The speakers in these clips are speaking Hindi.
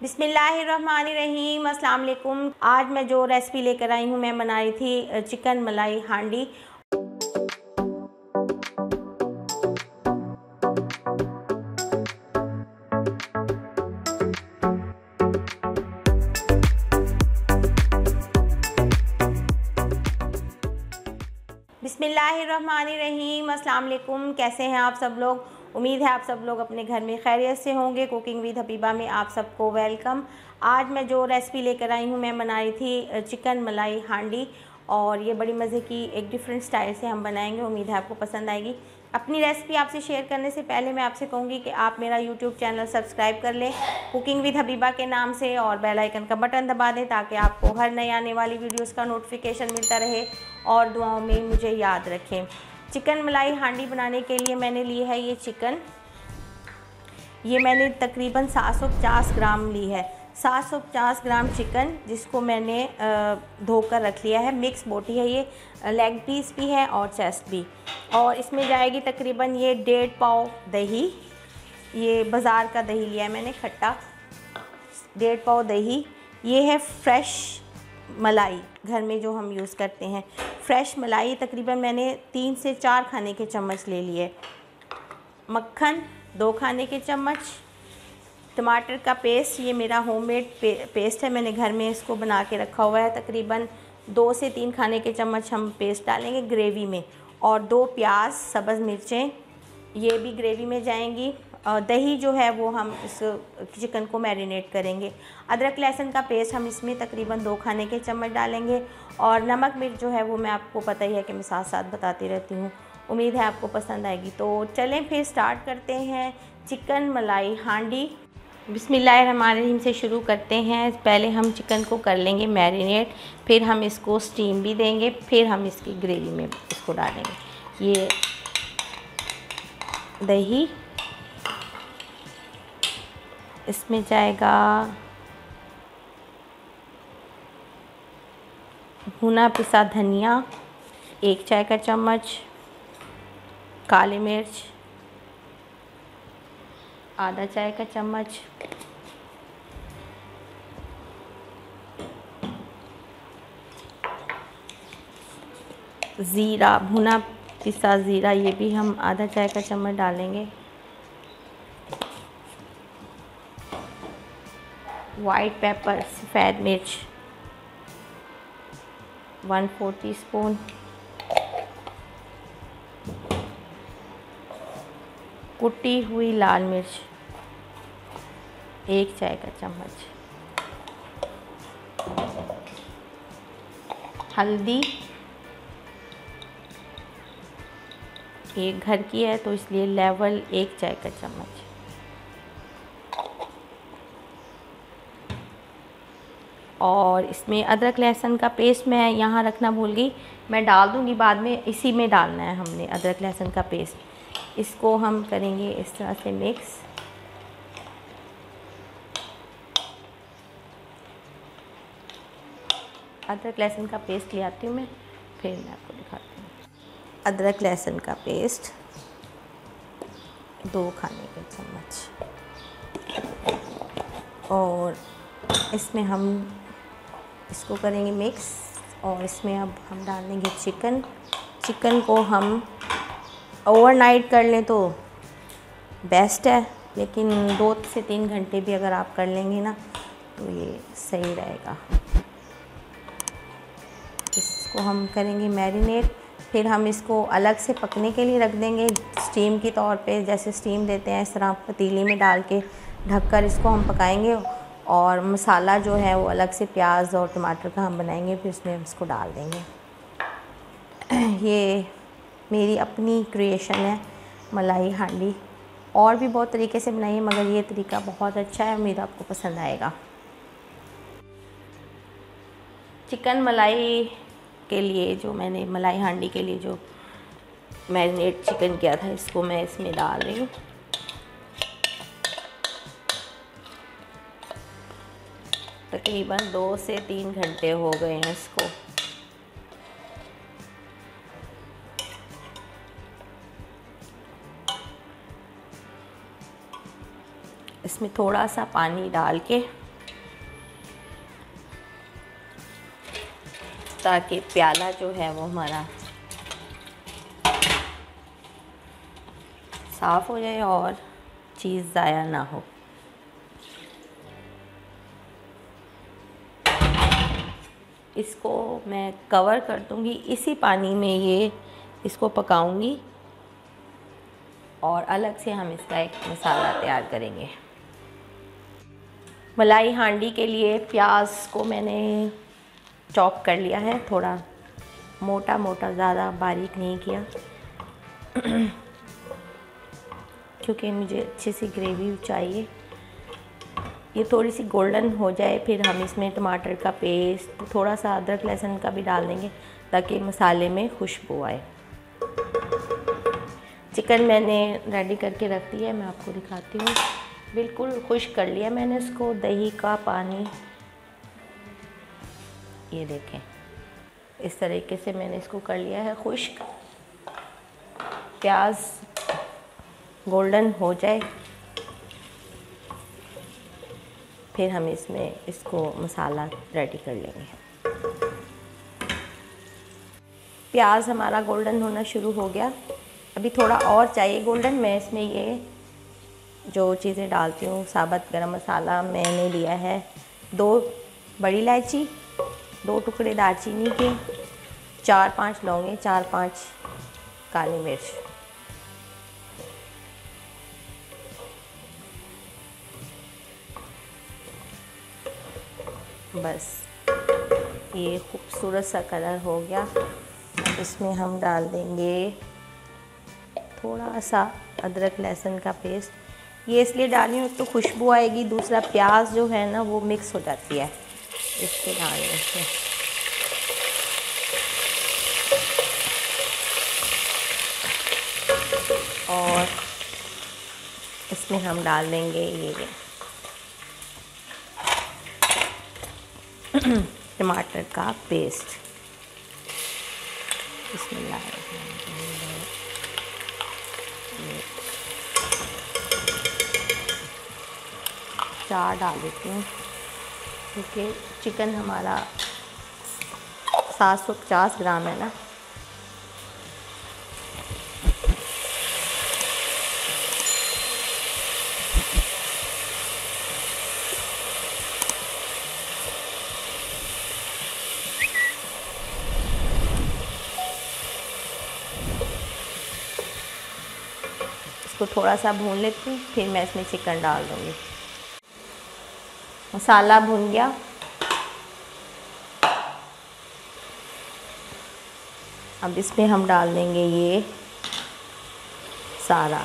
बिस्मिल्लाहिर्रहमानिर्रहीम, अस्सलाम वालेकुम। आज मैं जो रेसिपी लेकर आई हूँ, मैं बना रही थी चिकन मलाई हांडी। बिस्मिल्लाहिर्रहमानिर्रहीम, अस्सलाम वालेकुम। कैसे हैं आप सब लोग? उम्मीद है आप सब लोग अपने घर में खैरियत से होंगे। कुकिंग विद हबीबा में आप सबको वेलकम। आज मैं जो रेसिपी लेकर आई हूँ, मैं बना रही थी चिकन मलाई हांडी, और ये बड़ी मज़े की एक डिफरेंट स्टाइल से हम बनाएंगे। उम्मीद है आपको पसंद आएगी। अपनी रेसिपी आपसे शेयर करने से पहले मैं आपसे कहूँगी कि आप मेरा यूट्यूब चैनल सब्सक्राइब कर लें कुकिंग विद हबीबा के नाम से, और बेल आइकन का बटन दबा दें ताकि आपको हर नई आने वाली वीडियोस का नोटिफिकेशन मिलता रहे, और दुआओं में मुझे याद रखें। चिकन मलाई हांडी बनाने के लिए मैंने ली है ये चिकन। ये मैंने तकरीबन 750 ग्राम ली है। 750 ग्राम चिकन, जिसको मैंने धोकर रख लिया है। मिक्स बोटी है ये, लेग पीस भी है और चेस्ट भी। और इसमें जाएगी तकरीबन ये 1.5 पाव दही। ये बाज़ार का दही लिया है मैंने, खट्टा। 1.5 पाव दही। ये है फ्रेश मलाई, घर में जो हम यूज़ करते हैं फ्रेश मलाई। तकरीबन मैंने 3 से 4 खाने के चम्मच ले लिए। मक्खन 2 खाने के चम्मच। टमाटर का पेस्ट, ये मेरा होममेड पेस्ट है, मैंने घर में इसको बना के रखा हुआ है। तकरीबन 2 से 3 खाने के चम्मच हम पेस्ट डालेंगे ग्रेवी में। और 2 प्याज, सब्ज़ मिर्चें, ये भी ग्रेवी में जाएंगी। दही जो है वो हम इस चिकन को मैरिनेट करेंगे। अदरक लहसुन का पेस्ट हम इसमें तकरीबन 2 खाने के चम्मच डालेंगे। और नमक मिर्च जो है वो मैं आपको पता ही है कि मैं साथ साथ बताती रहती हूँ। उम्मीद है आपको पसंद आएगी। तो चलें फिर स्टार्ट करते हैं चिकन मलाई हांडी। बिस्मिल्लाहिर्रहमानिर्रहीम से शुरू करते हैं। पहले हम चिकन को कर लेंगे मैरिनेट, फिर हम इसको स्टीम भी देंगे, फिर हम इसकी ग्रेवी में इसको डालेंगे। ये दही, इसमें जाएगा भुना पिसा धनिया 1 चाय का चम्मच, काली मिर्च आधा चाय का चम्मच, ज़ीरा, भुना पिसा ज़ीरा, ये भी हम आधा चाय का चम्मच डालेंगे। वाइट पेपर, सफ़ेद मिर्च 1/4 टीस्पून, कुटी हुई लाल मिर्च 1 चाय का चम्मच, हल्दी, ये घर की है तो इसलिए लेवल 1 चाय का चम्मच, और इसमें अदरक लहसुन का पेस्ट मैं यहाँ रखना भूल गई, मैं डाल दूँगी बाद में। इसी में डालना है हमने अदरक लहसुन का पेस्ट। इसको हम करेंगे इस तरह से मिक्स। अदरक लहसुन का पेस्ट ले आती हूँ मैं, फिर मैं आपको दिखाती हूँ। अदरक लहसुन का पेस्ट 2 खाने के चम्मच, और इसमें हम इसको करेंगे मिक्स। और इसमें अब हम डाल देंगे चिकन। चिकन को हम ओवरनाइट कर लें तो बेस्ट है, लेकिन 2 से 3 घंटे भी अगर आप कर लेंगे ना तो ये सही रहेगा। इसको हम करेंगे मैरिनेट, फिर हम इसको अलग से पकने के लिए रख देंगे स्टीम के तौर पे। जैसे स्टीम देते हैं इस तरह पतीली में डाल के ढककर इसको हम पकाएंगे। और मसाला जो है वो अलग से प्याज और टमाटर का हम बनाएंगे, फिर उसमें हम इसको डाल देंगे। ये मेरी अपनी क्रिएशन है मलाई हांडी। और भी बहुत तरीके से बनाइए, मगर ये तरीका बहुत अच्छा है, उम्मीद आपको पसंद आएगा। चिकन मलाई के लिए जो मैंने मलाई हांडी के लिए जो मैरिनेट चिकन किया था, इसको मैं इसमें डाल रही हूँ। तकरीबन 2 से 3 घंटे हो गए हैं इसको। इसमें थोड़ा सा पानी डाल के ताकि प्याला जो है वो हमारा साफ़ हो जाए और चीज़ ज़ाया ना हो। इसको मैं कवर कर दूँगी, इसी पानी में ये इसको पकाऊँगी और अलग से हम इसका एक मसाला तैयार करेंगे। मलाई हांडी के लिए प्याज को मैंने चॉप कर लिया है, थोड़ा मोटा मोटा, ज़्यादा बारीक नहीं किया क्योंकि मुझे अच्छी सी ग्रेवी चाहिए। ये थोड़ी सी गोल्डन हो जाए फिर हम इसमें टमाटर का पेस्ट, थोड़ा सा अदरक लहसुन का भी डाल देंगे ताकि मसाले में खुशबू आए। चिकन मैंने रेडी करके रख दिया है, मैं आपको दिखाती हूँ। बिल्कुल खुश्क कर लिया मैंने इसको, दही का पानी, ये देखें इस तरीके से मैंने इसको कर लिया है खुश्क। प्याज गोल्डन हो जाए फिर हम इसमें इसको मसाला रेडी कर लेंगे। प्याज हमारा गोल्डन होना शुरू हो गया, अभी थोड़ा और चाहिए गोल्डन। मैं इसमें ये जो चीज़ें डालती हूँ, साबुत गरम मसाला मैंने लिया है, 2 बड़ी इलायची, 2 टुकड़े दालचीनी के, 4-5 लौंगे, 4-5 काली मिर्च। बस ये खूबसूरत सा कलर हो गया। अब इसमें हम डाल देंगे थोड़ा सा अदरक लहसुन का पेस्ट। ये इसलिए डाली हूँ तो खुशबू आएगी, दूसरा प्याज जो है ना वो मिक्स हो जाती है इसके डालने से। और इसमें हम डाल देंगे ये टमाटर का पेस्ट। बिस्मिल्लाह, 4 डाल देती हूँ क्योंकि चिकन हमारा 750 ग्राम है ना। इसको थोड़ा सा भून लेती हूँ, फिर मैं इसमें चिकन डाल दूँगी। मसाला भून गया, अब इसमें हम डाल देंगे ये सारा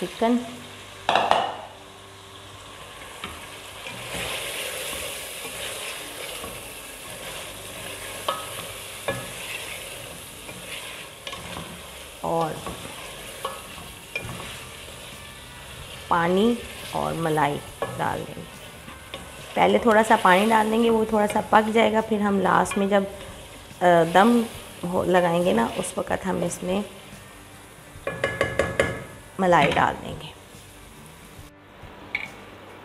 चिकन। और पानी और मलाई डाल देंगे। पहले थोड़ा सा पानी डाल देंगे, वो थोड़ा सा पक जाएगा, फिर हम लास्ट में जब दम लगाएंगे ना उस वक़्त हम इसमें मलाई डाल देंगे।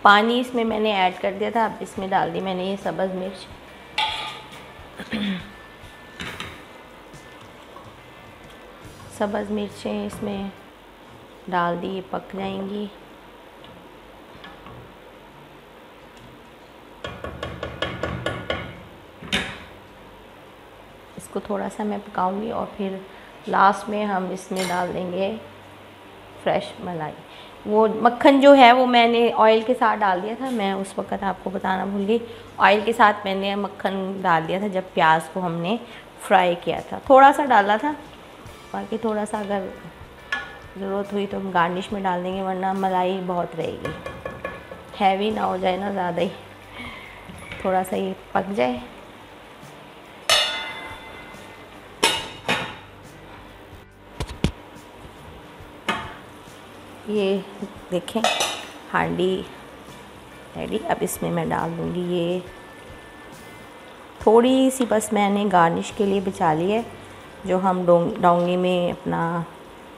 पानी इसमें मैंने ऐड कर दिया था, अब इसमें डाल दी मैंने ये सब्ज़ मिर्च। सब्ज़ मिर्चें इसमें डाल दी, पक जाएंगी। इसको थोड़ा सा मैं पकाऊंगी और फिर लास्ट में हम इसमें डाल देंगे फ्रेश मलाई। वो मक्खन जो है वो मैंने ऑयल के साथ डाल दिया था, मैं उस वक़्त आपको बताना भूल गई। ऑयल के साथ मैंने मक्खन डाल दिया था जब प्याज को हमने फ्राई किया था, थोड़ा सा डाला था, बाकी थोड़ा सा अगर ज़रूरत हुई तो हम गार्निश में डाल देंगे, वरना मलाई बहुत रहेगी, हैवी ना हो जाए ना ज़्यादा ही, थोड़ा सा ये पक जाए। ये देखें हांडी रेडी। अब इसमें मैं डाल दूँगी ये थोड़ी सी, बस मैंने गार्निश के लिए बचा ली है, जो हम डोंगी में अपना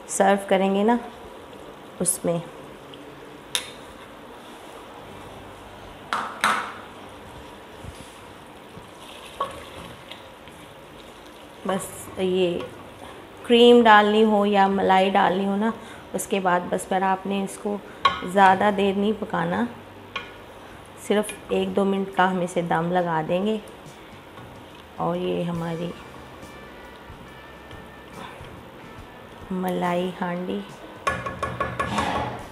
सर्व करेंगे ना उसमें। बस ये क्रीम डालनी हो या मलाई डालनी हो ना, उसके बाद बस फिर आपने इसको ज़्यादा देर नहीं पकाना, सिर्फ 1-2 मिनट का हम इसे दम लगा देंगे और ये हमारी मलाई हांडी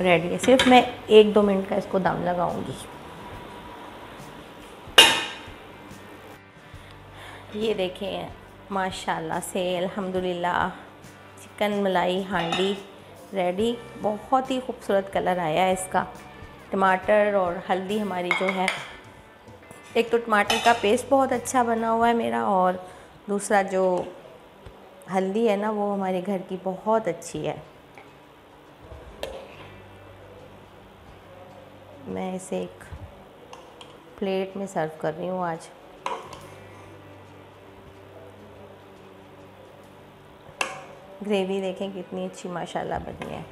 रेडी है। सिर्फ मैं 1-2 मिनट का इसको दम लगाऊंगी। ये देखें माशाल्लाह से अल्हम्दुलिल्लाह चिकन मलाई हांडी रेडी। बहुत ही खूबसूरत कलर आया है इसका। टमाटर और हल्दी हमारी जो है, एक तो टमाटर का पेस्ट बहुत अच्छा बना हुआ है मेरा, और दूसरा जो हल्दी है ना वो हमारे घर की बहुत अच्छी है। मैं इसे एक प्लेट में सर्व कर रही हूँ आज। ग्रेवी देखें कितनी अच्छी माशाल्लाह बनी है।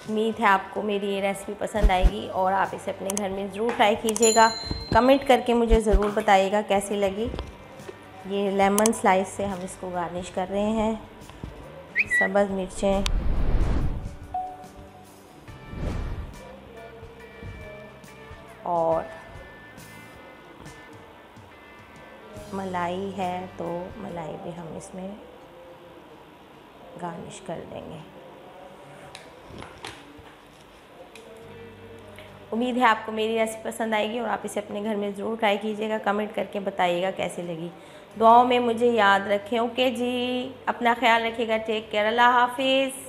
उम्मीद है आपको मेरी ये रेसिपी पसंद आएगी और आप इसे अपने घर में ज़रूर ट्राई कीजिएगा। कमेंट करके मुझे ज़रूर बताइएगा कैसी लगी। ये लेमन स्लाइस से हम इसको गार्निश कर रहे हैं। सब्ज़ मिर्चें और मलाई है तो मलाई भी हम इसमें गार्निश कर देंगे। उम्मीद है आपको मेरी रेसिपी पसंद आएगी और आप इसे अपने घर में ज़रूर ट्राई कीजिएगा। कमेंट करके बताइएगा कैसी लगी। दुआओं में मुझे याद रखें। ओके जी, अपना ख्याल रखिएगा। Take care. अल्लाह हाफिज़।